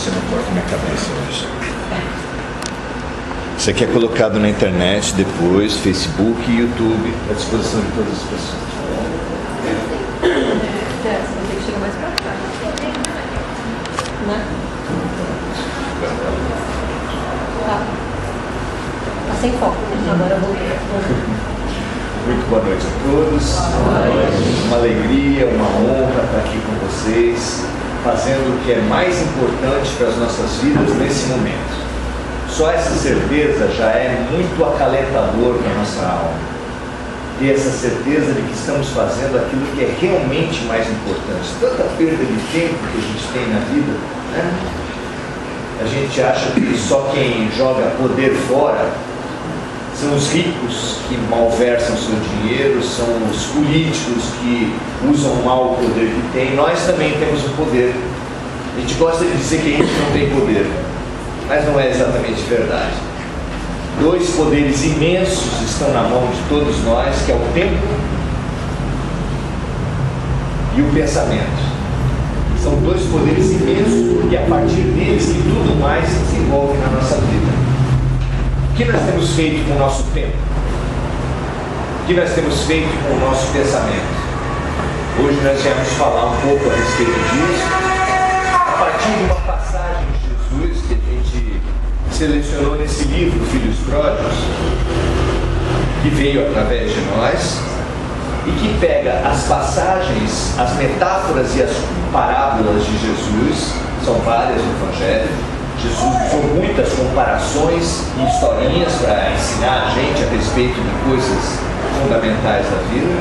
você não corta minha cabeça hoje. Isso aqui é colocado na internet depois, Facebook e YouTube, à disposição de todas as pessoas. Você vai ter que chegar mais pra cá. Né? Tá sem foco. Agora eu vou. Muito boa noite a todos. Uma alegria, uma honra estar aqui com vocês, fazendo o que é mais importante para as nossas vidas nesse momento. Só essa certeza já é muito acalentador para a nossa alma. Ter essa certeza de que estamos fazendo aquilo que é realmente mais importante. Tanta perda de tempo que a gente tem na vida, né? A gente acha que só quem joga poder fora são os ricos que malversam seu dinheiro, são os políticos que usam mal o poder que tem. Nós também temos um poder. A gente gosta de dizer que a gente não tem poder, mas não é exatamente verdade. Dois poderes imensos estão na mão de todos nós, que é o tempo e o pensamento. São dois poderes imensos e a partir deles que tudo mais se desenvolve na nossa vida. O que nós temos feito com o nosso tempo? O que nós temos feito com o nosso pensamento? Hoje nós viemos falar um pouco a respeito disso, a partir de uma passagem de Jesus que a gente selecionou nesse livro, Filhos Pródigos, que veio através de nós, e que pega as passagens, as metáforas e as parábolas de Jesus, são várias no Evangelho. Jesus usou muitas comparações e historinhas para ensinar a gente a respeito de coisas fundamentais da vida.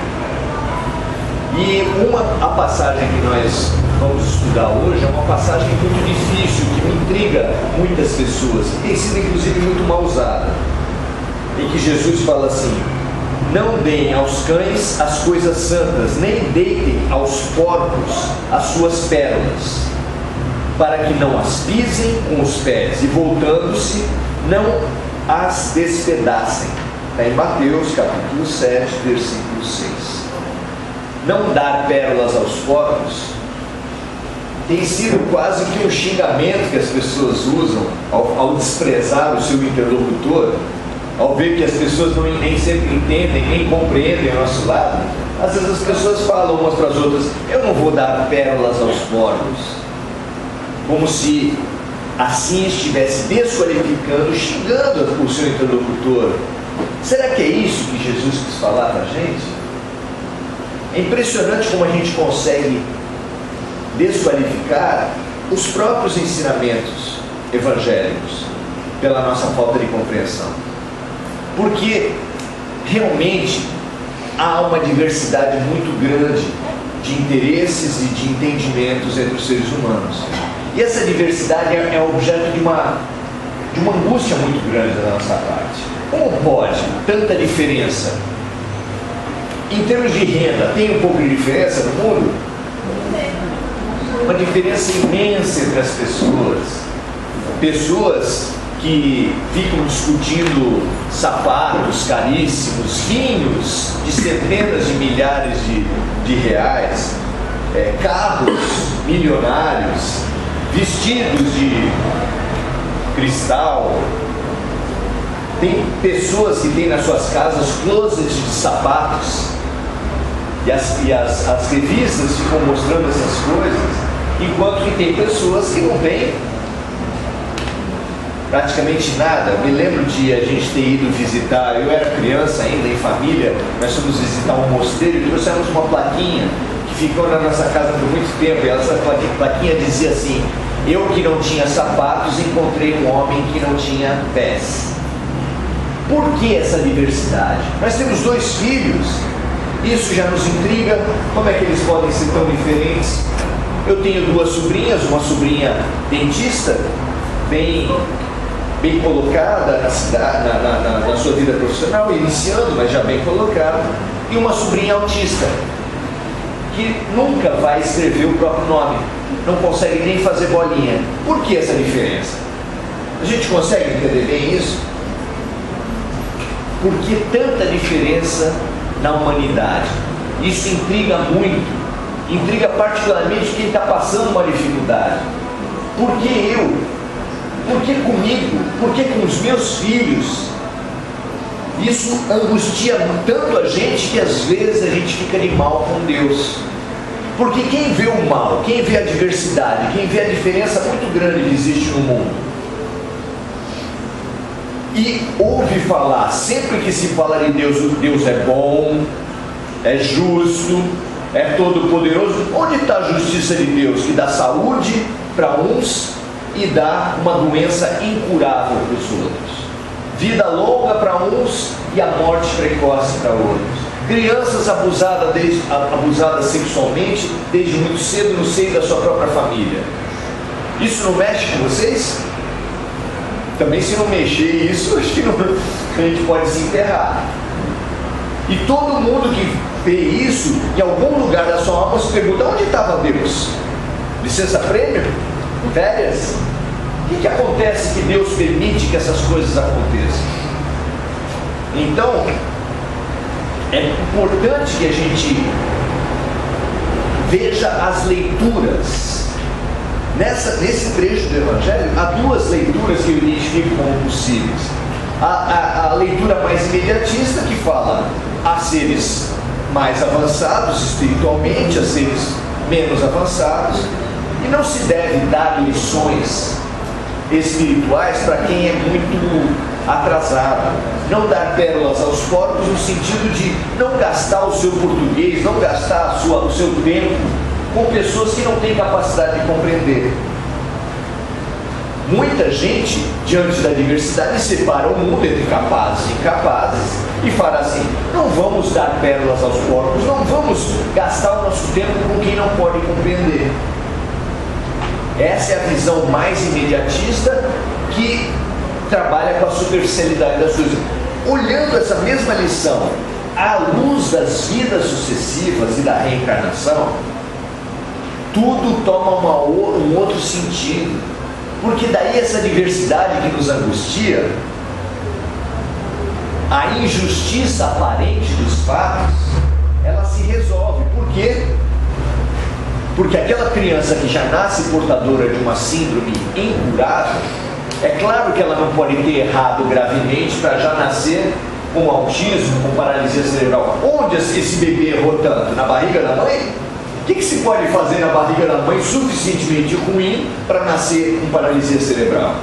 E a passagem que nós vamos estudar hoje é uma passagem muito difícil, que me intriga muitas pessoas, e tem sido inclusive muito mal usada, em que Jesus fala assim: não deem aos cães as coisas santas, nem deitem aos porcos as suas pérolas, para que não as pisem com os pés, e voltando-se, não as despedacem. Está em Mateus capítulo 7, versículo 6. Não dar pérolas aos porcos tem sido quase que um xingamento que as pessoas usam ao desprezar o seu interlocutor, ao ver que as pessoas nem sempre entendem, nem compreendem o nosso lado. Às vezes as pessoas falam umas para as outras: eu não vou dar pérolas aos porcos, como se assim estivesse desqualificando, xingando o seu interlocutor. Será que é isso que Jesus quis falar para a gente? É impressionante como a gente consegue desqualificar os próprios ensinamentos evangélicos pela nossa falta de compreensão. Porque realmente há uma diversidade muito grande de interesses e de entendimentos entre os seres humanos. E essa diversidade é objeto de uma angústia muito grande da nossa parte. Como pode tanta diferença? Em termos de renda, tem um pouco de diferença no mundo? Uma diferença imensa entre as pessoas. Pessoas que ficam discutindo sapatos caríssimos, vinhos de centenas de milhares de reais, carros milionários, vestidos de cristal. Tem pessoas que têm nas suas casas closets de sapatos, e as revistas ficam mostrando essas coisas, enquanto que tem pessoas que não têm praticamente nada. Eu me lembro de a gente ter ido visitar, eu era criança ainda, em família, nós fomos visitar um mosteiro e trouxemos uma plaquinha que ficou na nossa casa por muito tempo, e essa plaquinha dizia assim: eu que não tinha sapatos, encontrei um homem que não tinha pés. Por que essa diversidade? Nós temos 2 filhos, isso já nos intriga. Como é que eles podem ser tão diferentes? Eu tenho 2 sobrinhas, uma sobrinha dentista, bem colocada na sua vida profissional, iniciando, mas já bem colocada, e uma sobrinha autista, que nunca vai escrever o próprio nome, não consegue nem fazer bolinha. Por que essa diferença? A gente consegue entender bem isso? Por que tanta diferença na humanidade? Isso intriga muito, intriga particularmente quem está passando uma dificuldade. Por que eu? Por que comigo? Por que com os meus filhos? Isso angustia tanto a gente que às vezes a gente fica de mal com Deus. Porque quem vê o mal, quem vê a diversidade, quem vê a diferença muito grande que existe no mundo, e ouve falar, sempre que se fala de Deus, Deus é bom, é justo, é todo poderoso. Onde está a justiça de Deus? Que dá saúde para uns e dá uma doença incurável para os outros, vida longa para uns e a morte precoce para outros, crianças abusadas sexualmente desde muito cedo no seio da sua própria família. Isso não mexe com vocês? Também, se não mexer isso, acho que não, a gente pode se enterrar. E todo mundo que vê isso, em algum lugar da sua alma se pergunta: onde estava Deus? Licença-prêmio? Férias? O que acontece que Deus permite que essas coisas aconteçam? Então, é importante que a gente veja as leituras. Nesse trecho do Evangelho, há duas leituras que eu identifico como possíveis. A leitura mais imediatista, que fala a seres mais avançados espiritualmente, a seres menos avançados, e não se deve dar lições espirituais para quem é muito atrasado. Não dar pérolas aos porcos, no sentido de não gastar o seu português, não gastar o seu tempo com pessoas que não têm capacidade de compreender. Muita gente, diante da diversidade, separa o mundo entre capazes e incapazes e fala assim: não vamos dar pérolas aos porcos, não vamos gastar o nosso tempo com quem não pode compreender. Essa é a visão mais imediatista, que trabalha com a superficialidade das coisas. Olhando essa mesma lição à luz das vidas sucessivas e da reencarnação, tudo toma um outro sentido. Porque daí essa diversidade que nos angustia, a injustiça aparente dos fatos, ela se resolve. Por quê? Porque aquela criança que já nasce portadora de uma síndrome incurável, é claro que ela não pode ter errado gravemente para já nascer com autismo, com paralisia cerebral. Onde esse bebê errou tanto? Na barriga da mãe? O que se pode fazer na barriga da mãe suficientemente ruim para nascer com paralisia cerebral?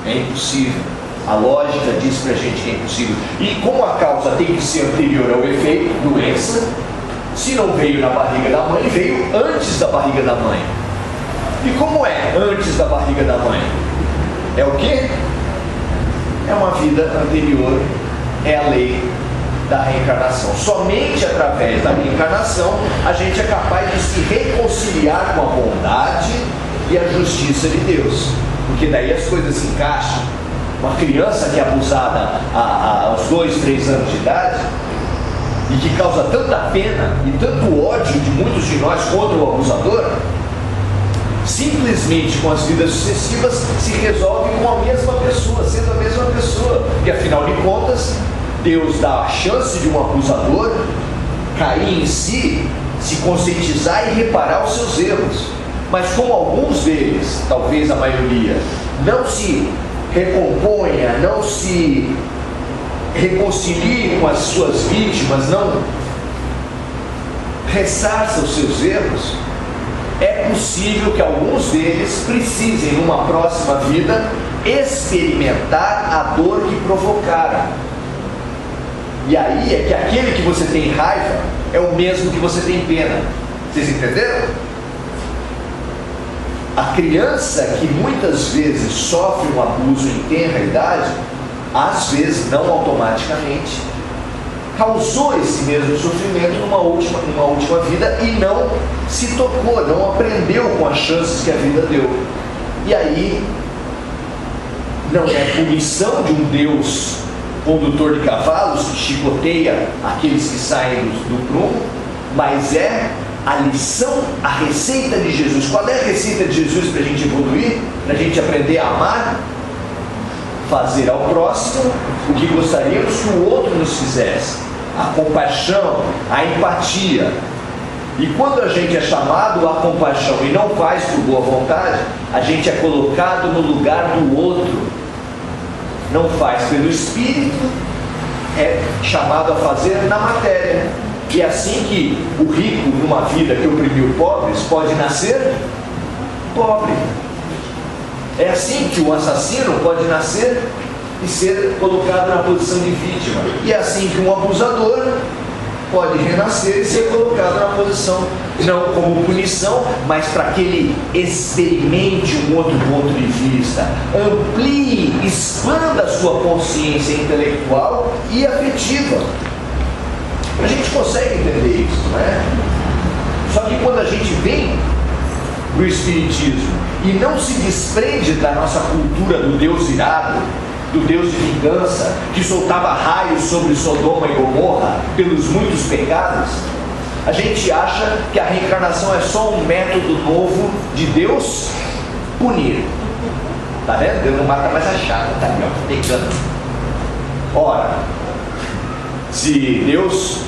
É impossível. A lógica diz para a gente que é impossível. E como a causa tem que ser anterior ao efeito, doença, se não veio na barriga da mãe, veio antes da barriga da mãe. E como é antes da barriga da mãe? É o quê? É uma vida anterior, é a lei da reencarnação. Somente através da reencarnação a gente é capaz de se reconciliar com a bondade e a justiça de Deus, porque daí as coisas se encaixam. Uma criança que é abusada aos 2, 3 anos de idade e que causa tanta pena e tanto ódio de muitos de nós contra o abusador, simplesmente com as vidas sucessivas se resolve com a mesma pessoa, sendo a mesma pessoa, porque afinal de contas Deus dá a chance de um abusador cair em si, se conscientizar e reparar os seus erros. Mas como alguns deles, talvez a maioria, não se recomponha, não se reconcilie com as suas vítimas, não ressarça os seus erros, é possível que alguns deles precisem, numa próxima vida, experimentar a dor que provocaram. E aí é que aquele que você tem raiva é o mesmo que você tem pena. Vocês entenderam? A criança que muitas vezes sofre um abuso em tenra idade, às vezes, não automaticamente, causou esse mesmo sofrimento numa última vida e não se tocou, não aprendeu com as chances que a vida deu. E aí, não é punição de um Deus condutor de cavalos que chicoteia aqueles que saem do prumo, mas é a lição, a receita de Jesus. Qual é a receita de Jesus para a gente evoluir? Para a gente aprender a amar? Fazer ao próximo o que gostaríamos que o outro nos fizesse. A compaixão, a empatia. E quando a gente é chamado à compaixão e não faz por boa vontade, a gente é colocado no lugar do outro. Não faz pelo Espírito, é chamado a fazer na matéria. E é assim que o rico, numa vida que oprimiu pobres, pode nascer pobre. É assim que o assassino pode nascer e ser colocado na posição de vítima. E é assim que um abusador pode renascer e ser colocado na posição, não como punição, mas para que ele experimente um outro ponto de vista, amplie, expanda a sua consciência intelectual e afetiva. A gente consegue entender isso, não é? Só que quando a gente vem para o Espiritismo e não se desprende da nossa cultura do Deus irado, do Deus de vingança, que soltava raios sobre Sodoma e Gomorra pelos muitos pecados, a gente acha que a reencarnação é só um método novo de Deus punir. Tá vendo? Deus não mata mais a chata, tá ali, ó, pegando. Ora, se Deus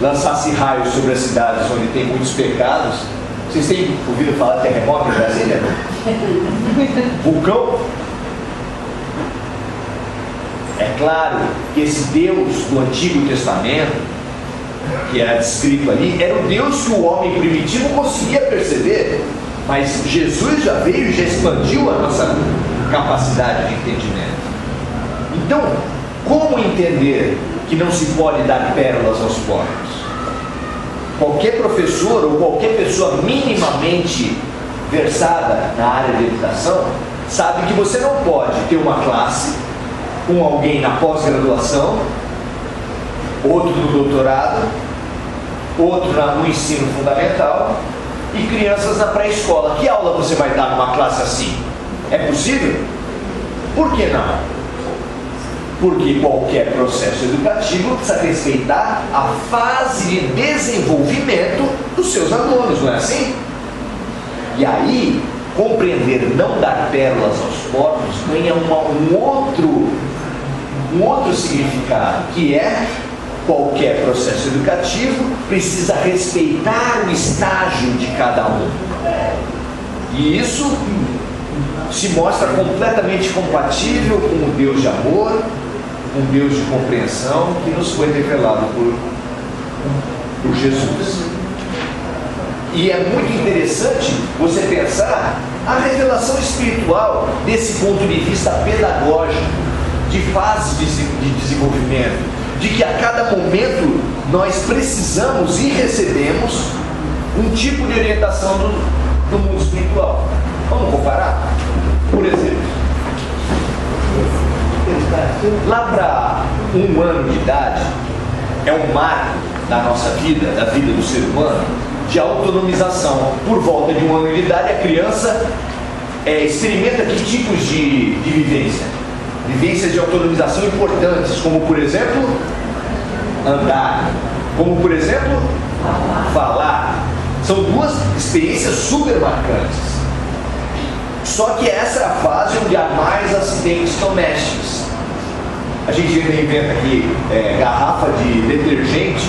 lançasse raios sobre as cidades onde tem muitos pecados, vocês têm ouvido falar de terremoto em Brasília? Vulcão? É claro que esse Deus do Antigo Testamento, que era descrito ali, era o Deus que o homem primitivo conseguia perceber, mas Jesus já veio e já expandiu a nossa capacidade de entendimento. Então, como entender que não se pode dar pérolas aos porcos? Qualquer professor ou qualquer pessoa minimamente versada na área de educação sabe que você não pode ter uma classe com alguém na pós-graduação, outro no doutorado, outro no ensino fundamental e crianças na pré-escola. Que aula você vai dar numa classe assim? É possível? Por que não? Porque qualquer processo educativo precisa respeitar a fase de desenvolvimento dos seus alunos, não é assim? E aí, compreender não dar pérolas aos porcos ganha um outro significado, que é qualquer processo educativo precisa respeitar o estágio de cada um. E isso se mostra completamente compatível com o Deus de amor, com o Deus de compreensão que nos foi revelado por Jesus. E é muito interessante você pensar a revelação espiritual desse ponto de vista pedagógico, de fase de desenvolvimento, de que a cada momento nós precisamos e recebemos um tipo de orientação do mundo espiritual. Vamos comparar? Por exemplo, lá para 1 ano de idade é um marco da nossa vida, da vida do ser humano, de autonomização. Por volta de 1 ano de idade, a criança experimenta que tipos de vivência? Vivências de autonomização importantes, como por exemplo, andar, como por exemplo, falar. São duas experiências super marcantes. Só que essa é a fase onde há mais acidentes domésticos. A gente ainda inventa aqui garrafa de detergente,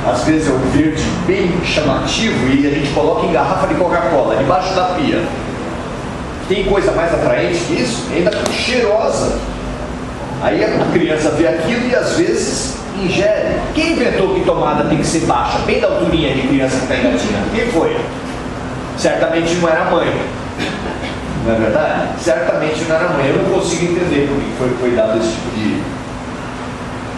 às vezes é um verde bem chamativo, e a gente coloca em garrafa de Coca-Cola, debaixo da pia. Tem coisa mais atraente que isso? Ainda cheirosa. Aí a criança vê aquilo e às vezes ingere. Quem inventou que tomada tem que ser baixa, bem da alturinha de criança que está engatinhando? Quem foi? Certamente não era a mãe. Não é verdade? Certamente não era a mãe. Eu não consigo entender porque foi dado esse tipo de...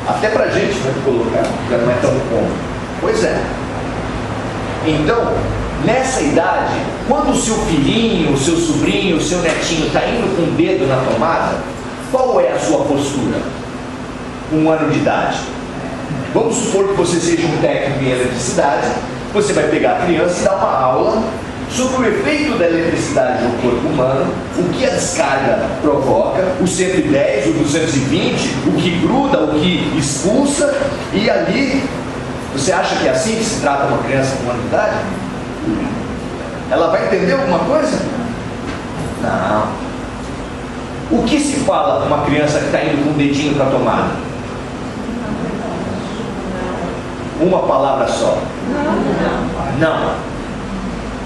Até pra gente, né, colocar, já não é tão cômodo. Pois é. Então, nessa idade, quando o seu filhinho, o seu sobrinho, o seu netinho está indo com o dedo na tomada, qual é a sua postura? 1 ano de idade. Vamos supor que você seja um técnico em eletricidade, você vai pegar a criança e dar uma aula sobre o efeito da eletricidade no corpo humano, o que a descarga provoca, o 110, o 220, o que gruda, o que expulsa, e ali, você acha que é assim que se trata uma criança com 1 ano de idade? Ela vai entender alguma coisa? Não. O que se fala com uma criança que está indo com o dedinho para a tomada? Uma palavra só. Não.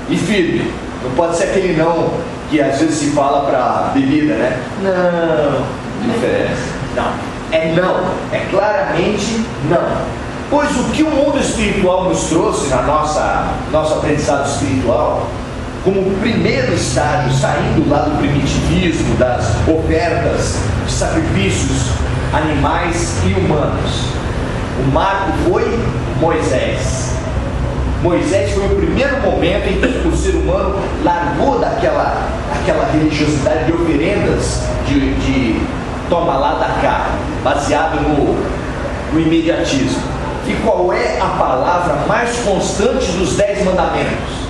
E firme. Não pode ser aquele não que às vezes se fala para bebida, né? Não. Diferença. Não. É não. É claramente não. Pois o que o mundo espiritual nos trouxe na nosso aprendizado espiritual, como primeiro estágio, saindo lá do primitivismo, das ofertas de sacrifícios animais e humanos. O marco foi Moisés. Moisés foi o primeiro momento em que o ser humano largou daquela religiosidade de oferendas de toma lá da cá, baseado no imediatismo. E qual é a palavra mais constante dos 10 mandamentos?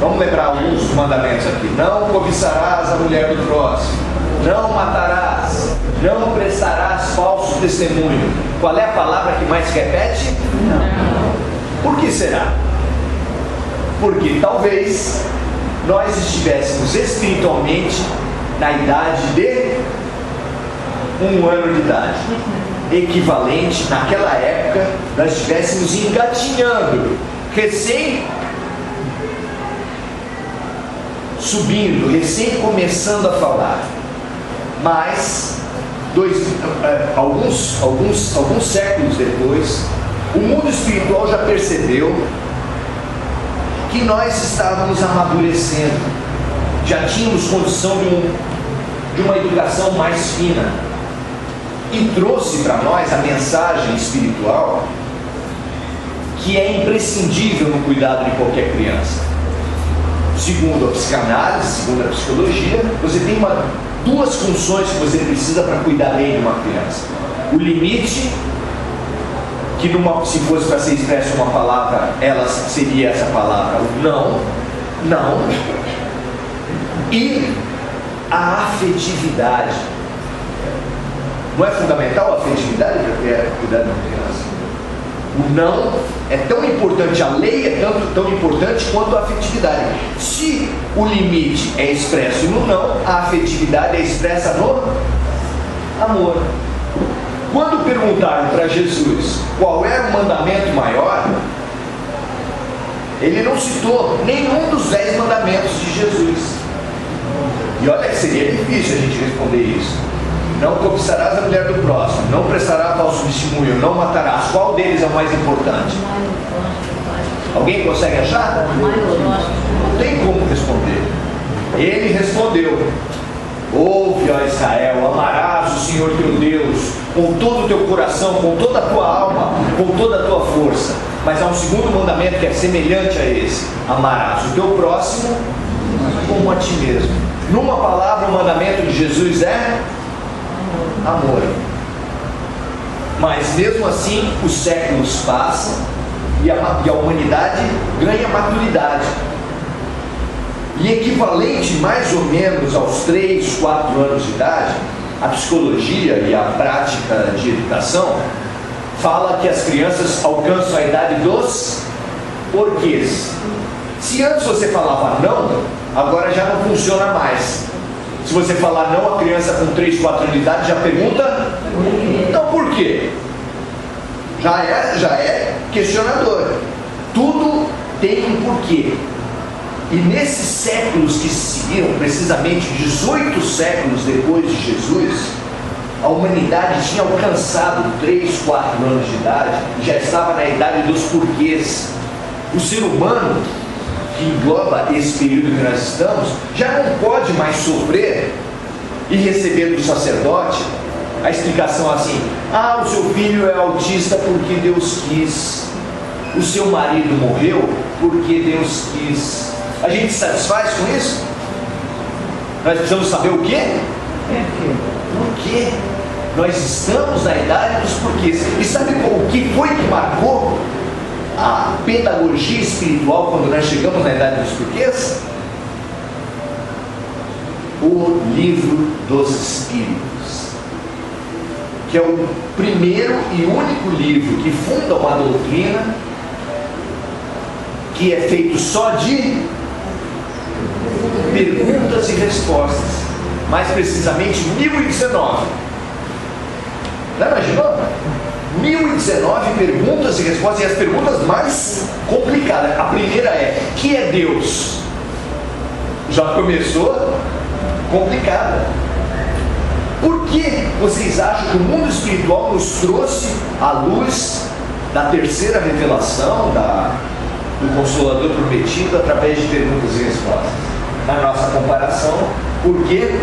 Vamos lembrar alguns dos mandamentos aqui. Não cobiçarás a mulher do próximo. Não matarás. Não prestarás falso testemunho. Qual é a palavra que mais repete? Não. Por que será? Porque talvez nós estivéssemos espiritualmente na idade de 1 ano de idade. Equivalente, naquela época, nós estivéssemos engatinhando, subindo, recém começando a falar. Mas alguns séculos depois, o mundo espiritual já percebeu que nós estávamos amadurecendo, já tínhamos condição de uma educação mais fina, e trouxe para nós a mensagem espiritual que é imprescindível no cuidado de qualquer criança. Segundo a psicanálise, segundo a psicologia, você tem duas funções que você precisa para cuidar bem de uma criança. O limite, que se fosse para ser expresso uma palavra, ela seria essa palavra, o não, e a afetividade. Não é fundamental a afetividade para cuidar de uma criança? O não é tão importante, a lei é tão importante quanto a afetividade. Se o limite é expresso no não, a afetividade é expressa no amor. Quando perguntaram para Jesus qual era o mandamento maior, ele não citou nenhum dos 10 mandamentos de Jesus. E olha que seria difícil a gente responder isso. Não cobiçarás a mulher do próximo, não prestarás falso testemunho, não matarás. Qual deles é o mais importante? Alguém consegue achar? Não tem como responder. Ele respondeu: ouve, ó Israel, amarás o Senhor teu Deus com todo o teu coração, com toda a tua alma, com toda a tua força. Mas há um segundo mandamento que é semelhante a esse: amarás o teu próximo como a ti mesmo. Numa palavra, o mandamento de Jesus é amor. Mas mesmo assim, os séculos passam e a humanidade ganha maturidade. E equivalente mais ou menos aos 3, 4 anos de idade, a psicologia e a prática de educação fala que as crianças alcançam a idade dos porquês. Se antes você falava não, agora já não funciona mais. Se você falar não, a criança com 3, 4 anos de idade já pergunta: então por quê? Já é questionador. Tudo tem um porquê. E nesses séculos que se seguiram, precisamente 18 séculos depois de Jesus, a humanidade tinha alcançado 3, 4 anos de idade e já estava na idade dos porquês. O ser humano, que engloba esse período que nós estamos, já não pode mais sofrer e receber do sacerdote a explicação assim: ah, o seu filho é autista porque Deus quis, o seu marido morreu porque Deus quis. A gente se satisfaz com isso? Nós precisamos saber o quê? O quê? Nós estamos na idade dos porquês. E sabe o que foi que marcou a pedagogia espiritual quando nós chegamos na idade dos porquês? O Livro dos Espíritos, que é o primeiro e único livro que funda uma doutrina que é feito só de perguntas e respostas, mais precisamente 1019. Não imaginou? 1019 perguntas e respostas, e as perguntas mais complicadas. A primeira é: que é Deus? Já começou complicada. Por que vocês acham que o mundo espiritual nos trouxe à luz da terceira revelação, do Consolador prometido, através de perguntas e respostas? Na nossa comparação, porque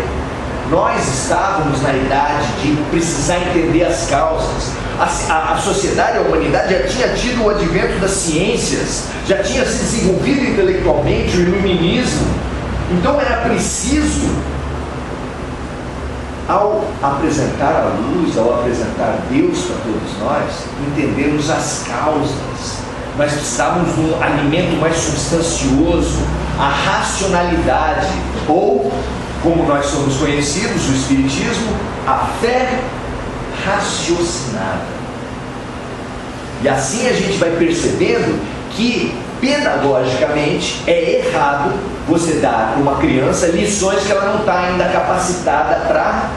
nós estávamos na idade de precisar entender as causas. A sociedade, a humanidade já tinha tido o advento das ciências, já tinha se desenvolvido intelectualmente o iluminismo. Então era preciso, ao apresentar a luz, ao apresentar Deus para todos nós, entendermos as causas. Nós precisávamos de um alimento mais substancioso, a racionalidade, ou, como nós somos conhecidos, o Espiritismo, a fé raciocinada. E assim a gente vai percebendo que, pedagogicamente, é errado você dar para uma criança lições que ela não está ainda capacitada para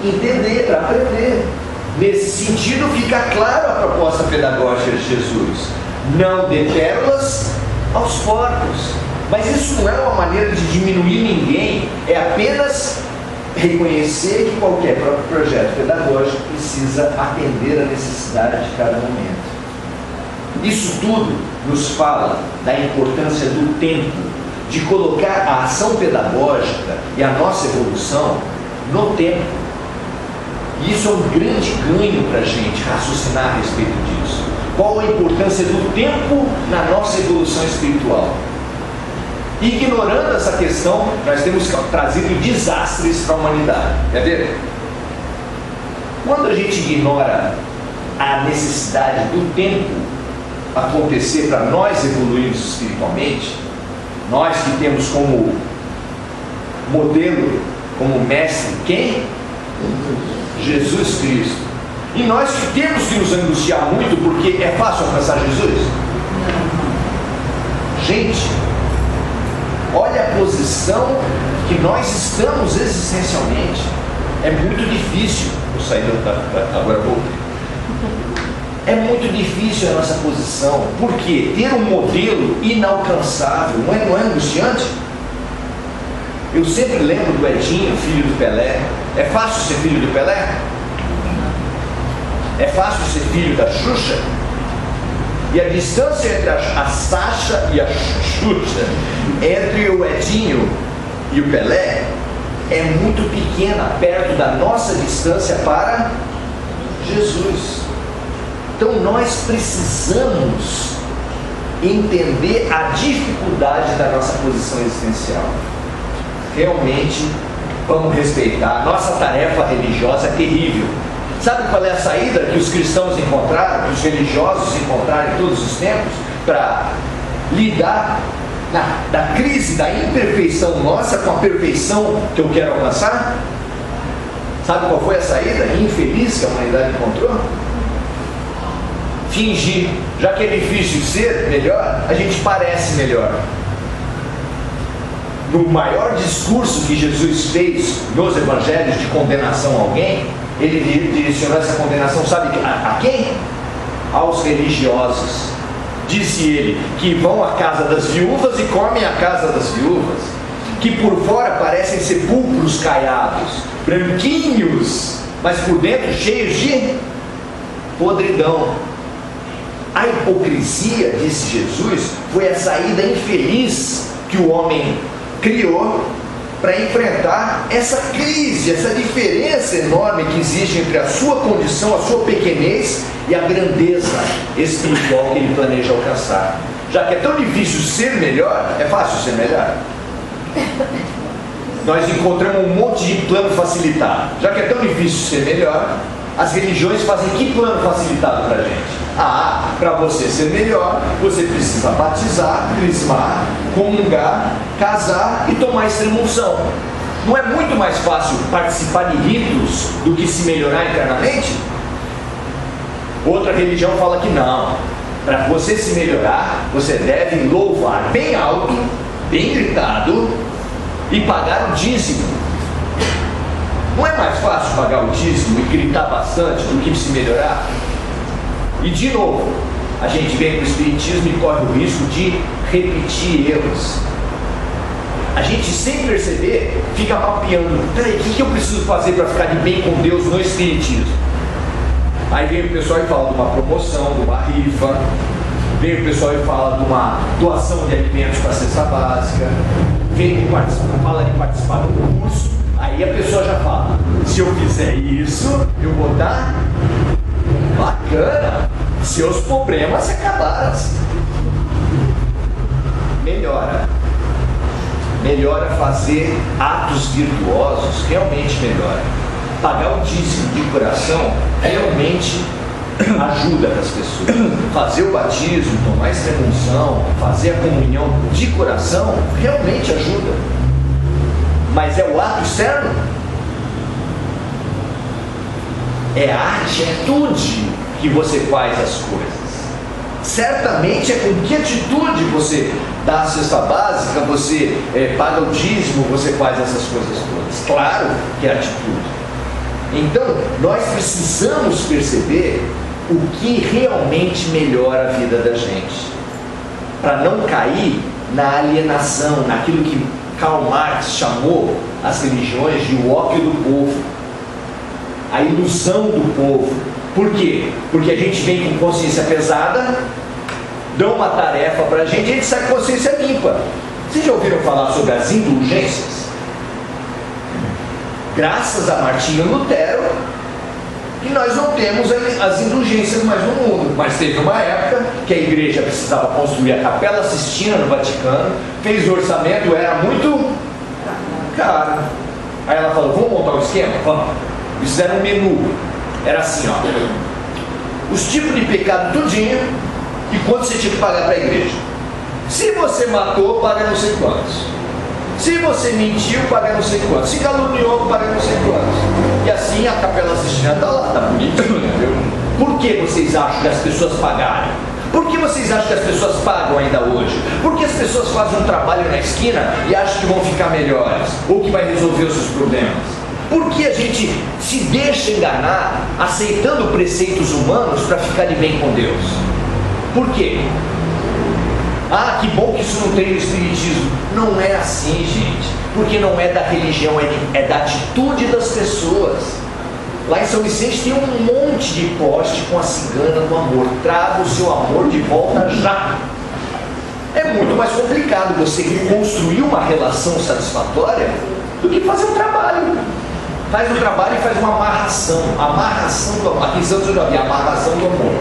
entender, para aprender. Nesse sentido, fica claro a proposta pedagógica de Jesus: não dê pérolas aos porcos. Mas isso não é uma maneira de diminuir ninguém, é apenas reconhecer que qualquer projeto pedagógico precisa atender a necessidade de cada momento. Isso tudo nos fala da importância do tempo, de colocar a ação pedagógica e a nossa evolução no tempo. E isso é um grande ganho para a gente raciocinar a respeito disso. Qual a importância do tempo na nossa evolução espiritual? Ignorando essa questão, nós temos trazido desastres para a humanidade. Quer ver? Quando a gente ignora a necessidade do tempo acontecer para nós evoluirmos espiritualmente, nós que temos como modelo, como mestre, quem? Jesus Cristo. E nós que temos que nos angustiar muito porque é fácil alcançar Jesus? Gente, olha a posição que nós estamos existencialmente. É muito difícil. Vou sair agora voltei. É muito difícil a nossa posição. Por quê? Ter um modelo inalcançável não é angustiante? Eu sempre lembro do Edinho, filho do Pelé. É fácil ser filho do Pelé? É fácil ser filho da Xuxa? E a distância entre a Sacha e a Xuxa, entre o Edinho e o Pelé, é muito pequena, perto da nossa distância para Jesus. Então nós precisamos entender a dificuldade da nossa posição existencial. Realmente, vamos respeitar. Nossa tarefa religiosa é terrível. Sabe qual é a saída que os cristãos encontraram, que os religiosos encontraram em todos os tempos, para lidar da crise, da imperfeição nossa com a perfeição que eu quero alcançar? Sabe qual foi a saída infeliz que a humanidade encontrou? Fingir. Já que é difícil ser melhor, a gente parece melhor. No maior discurso que Jesus fez nos evangelhos de condenação a alguém, ele direcionou essa condenação, sabe a quem? Aos religiosos. Disse ele que vão à casa das viúvas e comem a casa das viúvas, que por fora parecem sepulcros caiados, branquinhos, mas por dentro cheios de podridão. A hipocrisia, disse Jesus, foi a saída infeliz que o homem criou para enfrentar essa crise, essa diferença enorme que existe entre a sua condição, a sua pequenez e a grandeza espiritual que ele planeja alcançar. Já que é tão difícil ser melhor, é fácil ser melhor? Nós encontramos um monte de plano facilitado. Já que é tão difícil ser melhor, as religiões fazem que plano facilitado para a gente? Para você ser melhor, você precisa batizar, crismar, comungar, casar e tomar extrema-unção. Não é muito mais fácil participar de ritos do que se melhorar internamente? Outra religião fala que não. Para você se melhorar, você deve louvar bem alto, bem gritado e pagar o dízimo. Não é mais fácil pagar o dízimo e gritar bastante do que se melhorar? E de novo, a gente vem para o Espiritismo e corre o risco de repetir erros. A gente, sem perceber, fica mapeando: peraí, o que eu preciso fazer para ficar de bem com Deus no Espiritismo? Aí vem o pessoal e fala de uma promoção, de uma rifa, vem o pessoal e fala de uma doação de alimentos para a cesta básica, fala de participar do curso. Aí a pessoa já fala: se eu fizer isso, eu vou dar bacana, seus problemas se acabaram. Melhora fazer atos virtuosos, realmente melhora. Pagar o dízimo de coração realmente ajuda as pessoas. Fazer o batismo, tomar a extrema-unção, fazer a comunhão de coração realmente ajuda. Mas é o ato externo? É a atitude que você faz as coisas. Certamente é com que atitude você dá a cesta básica, você paga o dízimo, você faz essas coisas todas. Claro que é atitude. Então, nós precisamos perceber o que realmente melhora a vida da gente, para não cair na alienação, naquilo que Karl Marx chamou as religiões de o ópio do povo, a ilusão do povo. Por quê? Porque a gente vem com consciência pesada, dão uma tarefa para a gente sai com consciência limpa. Vocês já ouviram falar sobre as indulgências? Graças a Martinho Lutero, que nós não temos as indulgências mais no mundo. Mas teve uma época que a igreja precisava construir a Capela Sistina no Vaticano, fez o orçamento, era muito caro. Aí ela falou: vamos montar um esquema? Vamos. Eles fizeram um menu. Era assim, ó: os tipos de pecado tudinho e quanto você tinha que pagar para a igreja. Se você matou, paga não sei quantos. Se você mentiu, paga não sei quantos. Se caluniou, paga não sei quantos. E assim a Capela Sistina está lá, está bonitinha, viu? Por que vocês acham que as pessoas pagaram? Por que vocês acham que as pessoas pagam ainda hoje? Porque as pessoas fazem um trabalho na esquina e acham que vão ficar melhores, ou que vai resolver os seus problemas. Por que a gente se deixa enganar aceitando preceitos humanos para ficar de bem com Deus? Por quê? Ah, que bom que isso não tem no Espiritismo. Não é assim, gente. Porque não é da religião, é da atitude das pessoas. Lá em São Vicente tem um monte de poste com a cigana do amor. Traga o seu amor de volta já. É muito mais complicado você construir uma relação satisfatória do que fazer um trabalho. Faz o trabalho e faz uma amarração do amor. Aqui em Santos eu já vi amarração do amor.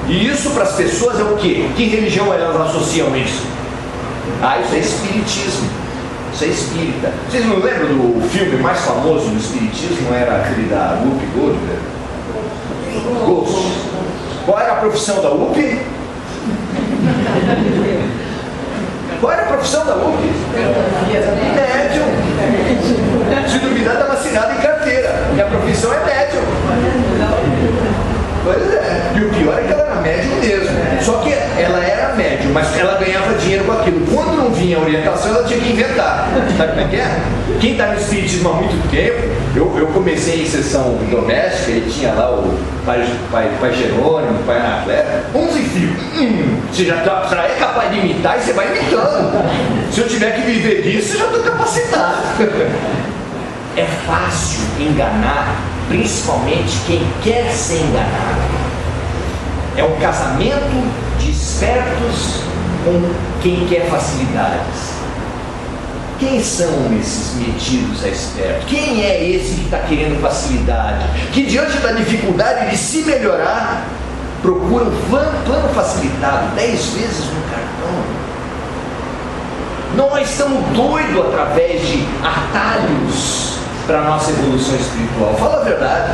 E isso para as pessoas é o quê? Que religião elas associam isso? Ah, isso é espiritismo. Isso é espírita. Vocês não lembram do filme mais famoso do espiritismo? Era aquele da Whoopi Goldberg? Ghost. Qual era a profissão da Whoopi? Qual era a profissão da Whoopi? Médium. Se duvidar, estava assinado em carteira. E a profissão é médium. Pois é. E o pior é que ela era médium mesmo. Só que ela era médium, mas ela ganhava dinheiro com aquilo. Quando não vinha a orientação, ela tinha que inventar. Sabe como é que é? Quem está no espiritismo há muito tempo, eu comecei em sessão doméstica e tinha lá o pai Jerônimo, o pai Anacleto, 11 filhos. Você já é capaz de imitar e você vai imitando. Se eu tiver que viver disso, eu já estou capacitado. É fácil enganar, principalmente quem quer ser enganado. É um casamento de espertos com quem quer facilidades. Quem são esses metidos a esperto? Quem é esse que está querendo facilidade? Que diante da dificuldade de se melhorar, procura um plano facilitado 10 vezes no cartão. Nós estamos doidos através de atalhos para a nossa evolução espiritual. Fala a verdade.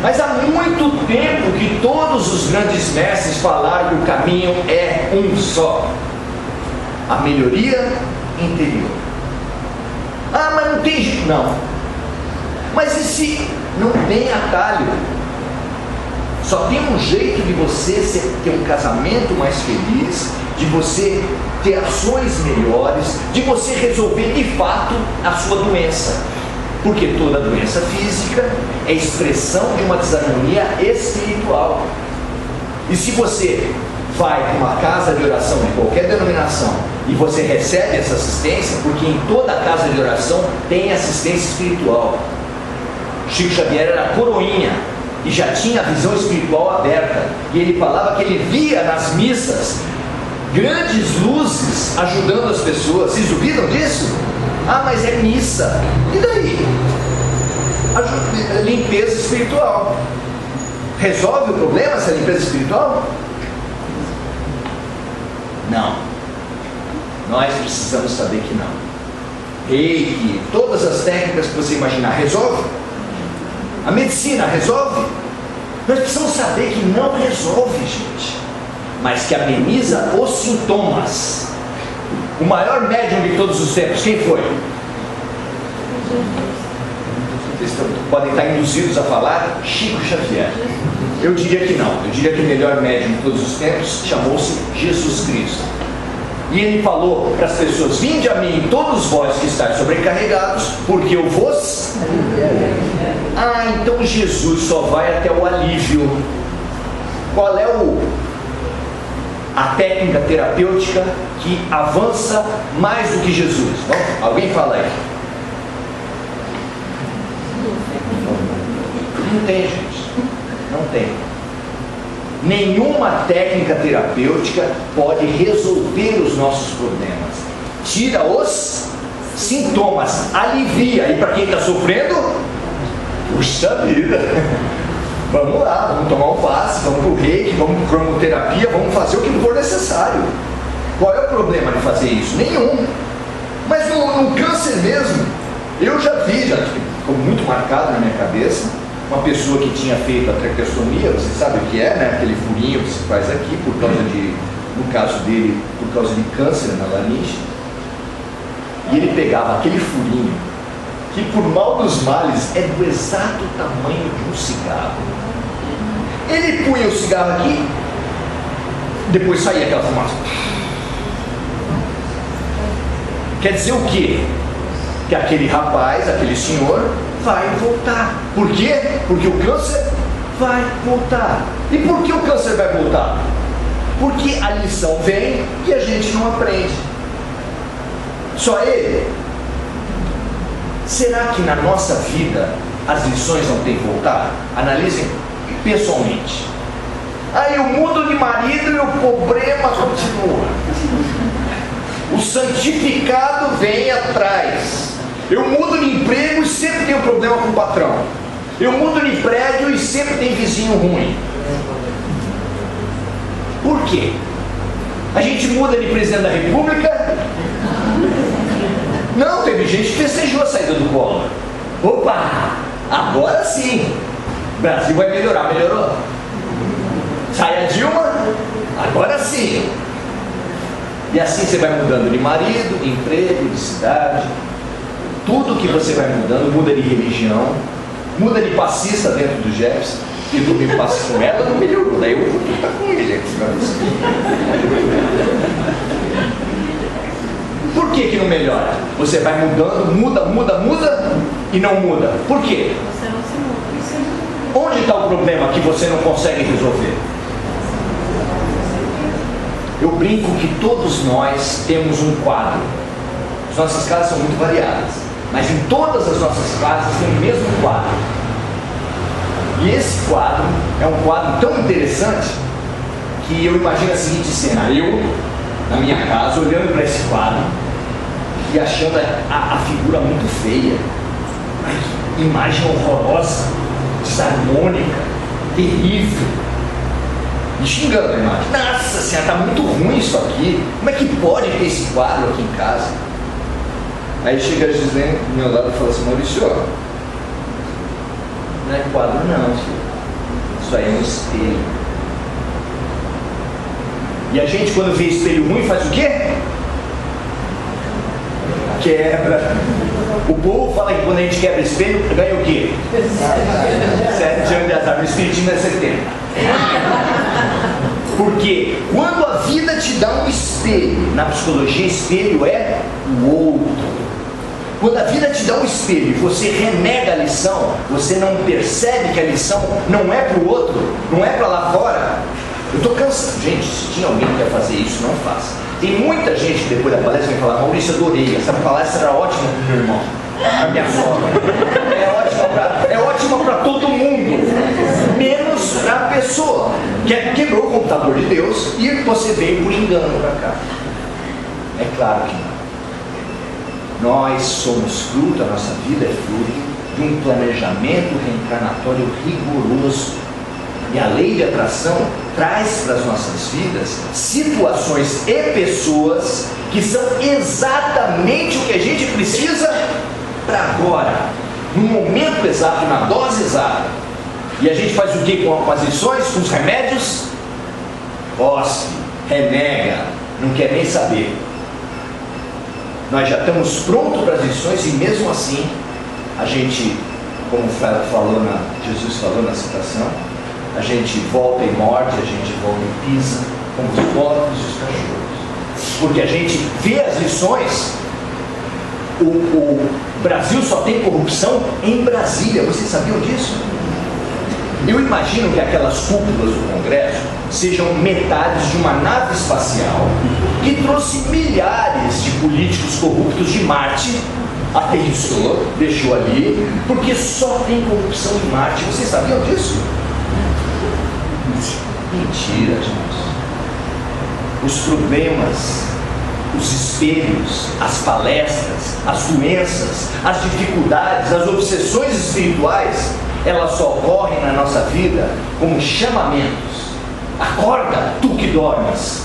Mas há muito tempo que todos os grandes mestres falaram que o caminho é um só: a melhoria interior. Ah, mas não tem jeito. Não. Mas e se não tem atalho? Só tem um jeito de você ter um casamento mais feliz, de você ter ações melhores, de você resolver de fato a sua doença. Porque toda doença física é expressão de uma desarmonia espiritual. E se você vai para uma casa de oração de qualquer denominação e você recebe essa assistência, porque em toda casa de oração tem assistência espiritual. Chico Xavier era coroinha e já tinha a visão espiritual aberta, e ele falava que ele via nas missas grandes luzes ajudando as pessoas. Vocês duvidam disso? Ah, mas é missa. E daí? Limpeza espiritual. Resolve o problema essa limpeza espiritual? Não. Nós precisamos saber que não. Reiki, todas as técnicas que você imaginar, resolve? A medicina resolve? Nós precisamos saber que não resolve, gente, mas que ameniza os sintomas. O maior médium de todos os tempos, quem foi? Vocês podem estar induzidos a falar Chico Xavier. Eu diria que não. Eu diria que o melhor médium de todos os tempos chamou-se Jesus Cristo. E ele falou para as pessoas: vinde a mim todos vós que estáis sobrecarregados, porque eu vos... Ah, então Jesus só vai até o alívio. Qual é a técnica terapêutica que avança mais do que Jesus? Bom, alguém fala aí. Não tem, gente. Não tem. Nenhuma técnica terapêutica pode resolver os nossos problemas. Tira os sintomas, alivia. E para quem está sofrendo, puxa vida, vamos lá, vamos tomar um passe, vamos para o reiki, vamos para cromoterapia, vamos fazer o que for necessário. Qual é o problema de fazer isso? Nenhum. Mas no câncer mesmo, eu já vi, já ficou muito marcado na minha cabeça, uma pessoa que tinha feito a traqueostomia. Você sabe o que é, né? Aquele furinho que se faz aqui, por causa de, no caso dele, por causa de câncer na laringe. E ele pegava aquele furinho, que por mal dos males é do exato tamanho de um cigarro. Ele punha o cigarro aqui, depois saía aquela fumaça. Quer dizer o quê? Que aquele rapaz, aquele senhor, vai voltar. Por quê? Porque o câncer vai voltar. E por que o câncer vai voltar? Porque a lição vem e a gente não aprende. Só ele? Será que na nossa vida as lições não têm que voltar? Analisem pessoalmente. Aí eu mudo de marido e o problema continua. O santificado vem atrás. Eu mudo de emprego e sempre tenho problema com o patrão. Eu mudo de prédio e sempre tem vizinho ruim. Por quê? A gente muda de presidente da república. Não, teve gente que festejou a saída do Collor. Opa, agora sim, o Brasil vai melhorar. Melhorou? Sai a Dilma, agora sim. E assim você vai mudando de marido, de emprego, de cidade. Tudo que você vai mudando, muda de religião, muda de passista dentro do Jefferson. E do que passa com ela não melhorou. Daí eu vou estar com ele. Por que não melhora? Você vai mudando, muda e não muda. Por quê? Você não se muda. Onde está o problema que você não consegue resolver? Eu brinco que todos nós temos um quadro. As nossas casas são muito variadas, mas em todas as nossas casas tem o mesmo quadro. E esse quadro é um quadro tão interessante que eu imagino a seguinte cena: eu, na minha casa, olhando para esse quadro e achando a figura muito feia. Ai, que imagem horrorosa, desarmônica, terrível. E xingando a imagem. Nossa senhora, está muito ruim isso aqui. Como é que pode ter esse quadro aqui em casa? Aí chega a Gislene do meu lado e fala assim: Maurício, não é quadro não, filho. Isso aí é um espelho. E a gente, quando vê espelho ruim, faz o quê? Quebra. O povo fala que quando a gente quebra espelho, ganha o quê? 7 anos de azar. No espiritismo é 70. Porque quando a vida te dá um espelho, na psicologia, espelho é o outro. Quando a vida te dá um espelho e você renega a lição, você não percebe que a lição não é para o outro, não é para lá fora. Eu estou cansado. Gente, se tinha alguém que quer fazer isso, não faça. Tem muita gente que depois da palestra vai falar: Maurício, eu adorei, essa palestra era ótima para o meu irmão, a minha sogra. É ótima para todo mundo, menos para a pessoa que quebrou o computador de Deus e você veio por engano para cá. É claro que não. Nós somos fruto, a nossa vida é fruto de um planejamento reencarnatório rigoroso. E a lei de atração traz para as nossas vidas situações e pessoas que são exatamente o que a gente precisa para agora, no momento exato, na dose exata. E a gente faz o que com as lições, com os remédios? Cospe, renega, não quer nem saber. Nós já estamos prontos para as lições e mesmo assim a gente, como Jesus falou na citação, a gente volta e morde, a gente volta e pisa, como os porcos e os cachorros. Porque a gente vê as lições. O Brasil só tem corrupção em Brasília. Vocês sabiam disso? Eu imagino que aquelas cúpulas do Congresso sejam metades de uma nave espacial que trouxe milhares de políticos corruptos de Marte, aterrissou, deixou ali, porque só tem corrupção em Marte. Vocês sabiam disso? Mentira, gente. Os problemas, os espelhos, as palestras, as doenças, as dificuldades, as obsessões espirituais, elas só ocorrem na nossa vida como chamamentos. Acorda, tu que dormes.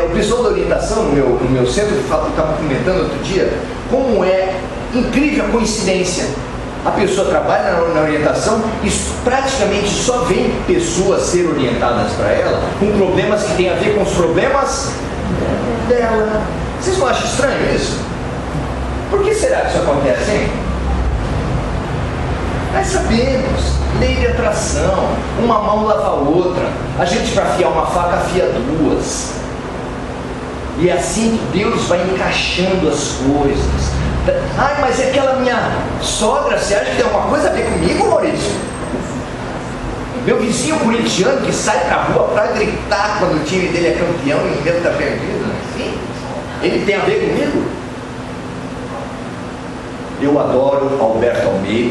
O pessoal da orientação no meu centro estava comentando outro dia como é incrível a coincidência. A pessoa trabalha na orientação e praticamente só vem pessoas ser orientadas para ela com problemas que têm a ver com os problemas dela. Vocês não acham estranho isso? Por que será que isso acontece, hein? Nós sabemos, lei de atração, uma mão lava a outra. A gente, para afiar uma faca, afia duas. E é assim que Deus vai encaixando as coisas. Ai, mas é aquela minha sogra, você acha que tem alguma coisa a ver comigo, Maurício? Meu vizinho corintiano que sai pra rua para gritar quando o time dele é campeão e o meu está perdido, enfim, ele tem a ver comigo? Eu adoro Alberto Almeida.